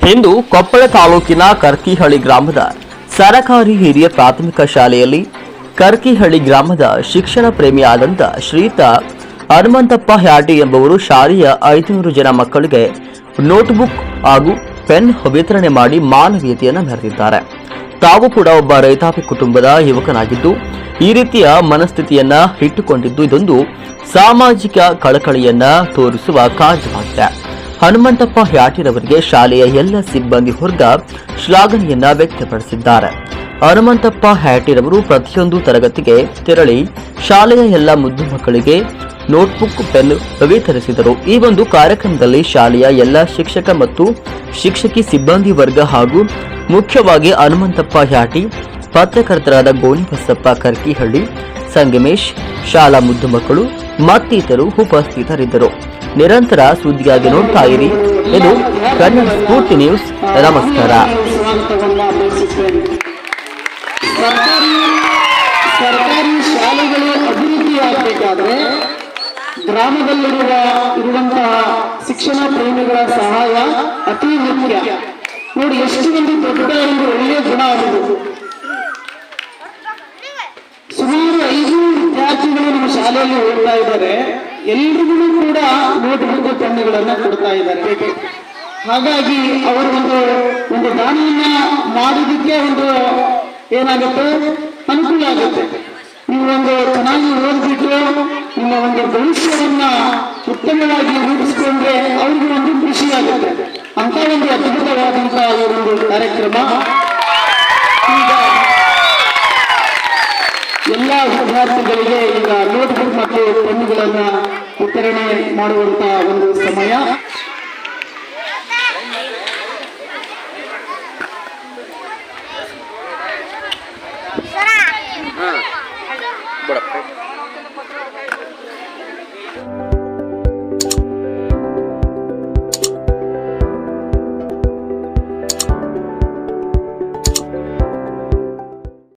ಇಂದು ಕೊಪ್ಪಳ ತಾಲೂಕಿನ ಕರ್ಕಿಹಳ್ಳಿ ಗ್ರಾಮದ ಸರಕಾರಿ ಹಿರಿಯ ಪ್ರಾಥಮಿಕ ಶಾಲೆಯಲ್ಲಿ ಕರ್ಕಿಹಳ್ಳಿ ಗ್ರಾಮದ ಶಿಕ್ಷಣ ಪ್ರೇಮಿಯಾದಂಥ ಶ್ರೀಯುತ ಹನುಮಂತಪ್ಪ ಹ್ಯಾಟಿ ಎಂಬುವರು ಶಾಲೆಯ 500 ಜನ ಮಕ್ಕಳಿಗೆ ನೋಟ್ಬುಕ್ ಹಾಗೂ ಪೆನ್ ವಿತರಣೆ ಮಾಡಿ ಮಾನವೀಯತೆಯನ್ನು ಮೆರೆದಿದ್ದಾರೆ. ತಾವು ಕೂಡ ಒಬ್ಬ ರೈತಾಪಿ ಕುಟುಂಬದ ಯುವಕನಾಗಿದ್ದು ಈ ರೀತಿಯ ಮನಸ್ಥಿತಿಯನ್ನ ಇಟ್ಟುಕೊಂಡಿದ್ದು ಇದೊಂದು ಸಾಮಾಜಿಕ ಕಳಕಳಿಯನ್ನ ತೋರಿಸುವ ಕಾರ್ಯವಾಗಿದೆ. ಹನುಮಂತಪ್ಪ ಹ್ಯಾಟಿರವರಿಗೆ ಶಾಲೆಯ ಎಲ್ಲ ಸಿಬ್ಬಂದಿ ವರ್ಗ ಶ್ಲಾಘನೆಯನ್ನ ವ್ಯಕ್ತಪಡಿಸಿದ್ದಾರೆ. ಹನುಮಂತಪ್ಪ ಹ್ಯಾಟಿರವರು ಪ್ರತಿಯೊಂದು ತರಗತಿಗೆ ತೆರಳಿ ಶಾಲೆಯ ಎಲ್ಲ ಮುದ್ದು ಮಕ್ಕಳಿಗೆ ನೋಟ್ಬುಕ್ ಪೆನ್ ವಿತರಿಸಿದರು. ಈ ಒಂದು ಕಾರ್ಯಕ್ರಮದಲ್ಲಿ ಶಾಲೆಯ ಎಲ್ಲ ಶಿಕ್ಷಕ ಮತ್ತು ಶಿಕ್ಷಕಿ ಸಿಬ್ಬಂದಿ ವರ್ಗ ಹಾಗೂ ಮುಖ್ಯವಾಗಿ ಹನುಮಂತಪ್ಪ ಹ್ಯಾಟಿ, ಪತ್ರಕರ್ತರಾದ ಗೋಣಿಬಸಪ್ಪ ಕರ್ಕಿಹಳ್ಳಿ, ಸಂಗಮೇಶ್, ಶಾಲಾ ಮುದ್ದು ಮಕ್ಕಳು ಮತ್ತಿತರರು ಉಪಸ್ಥಿತರಿದ್ದರು. ನಿರಂತರ ಸುದ್ದಿಯಾಗಿ ನೋಡ್ತಾ ಇರಿ. ಇದು ಕನ್ನಡ ಸ್ಫೂರ್ತಿ ನ್ಯೂಸ್. ನಮಸ್ಕಾರ. ಸರ್ಕಾರಿ ಶಾಲೆಗಳು ಅಭಿವೃದ್ಧಿಯಾಗಬೇಕಾದ್ರೆ ಗ್ರಾಮದಲ್ಲಿರುವಂತಹ ಶಿಕ್ಷಣ ಪ್ರೇಮಿಗಳ ಸಹಾಯ ಅತಿ ಮುಖ್ಯ. ನೋಡಿ, ಎಷ್ಟು ಒಂದು ದೊಡ್ಡ ಒಂದು ಒಳ್ಳೆಯ ಗುಣ ಆಗುವುದು. ಸುಮಾರು 5 ವಿದ್ಯಾರ್ಥಿಗಳು ನಮ್ಮ ಶಾಲೆಯಲ್ಲಿ ಓದ್ತಾ ಇದ್ದಾರೆ. ಎಲ್ರಿಗೂ ಕೂಡ ನೋಟ್ಬುಕ್ ಪೆನ್ನುಗಳನ್ನ ಕೊಡ್ತಾ ಇದ್ದಾರೆ. ಹಾಗಾಗಿ ಅವರು ಒಂದು ದಾನವನ್ನ ಮಾಡೋದಕ್ಕೆ ಏನಾಗುತ್ತೆ, ಅನುಕೂಲ ಆಗುತ್ತೆ. ನೀವು ಚೆನ್ನಾಗಿ ಓದ್ಬಿಟ್ಟು ನಿಮ್ಮ ಭವಿಷ್ಯವನ್ನ ಉತ್ತಮವಾಗಿ ರೂಪಿಸಿಕೊಂಡ್ರೆ ಅವ್ರಿಗೂ ಖುಷಿ ಆಗುತ್ತೆ. ಅಂತ ಅದ್ಭುತವಾದಂತಹ ಕಾರ್ಯಕ್ರಮ. ಈಗ ಎಲ್ಲ ವಿದ್ಯಾರ್ಥಿಗಳಿಗೆ ಈಗ ನೋಟ್ಬುಕ್ ಮತ್ತು ಪೆನ್ನುಗಳನ್ನ ವಿತರಣೆ ಮಾಡುವಂತಹ ಸಮಯ. ಬಡ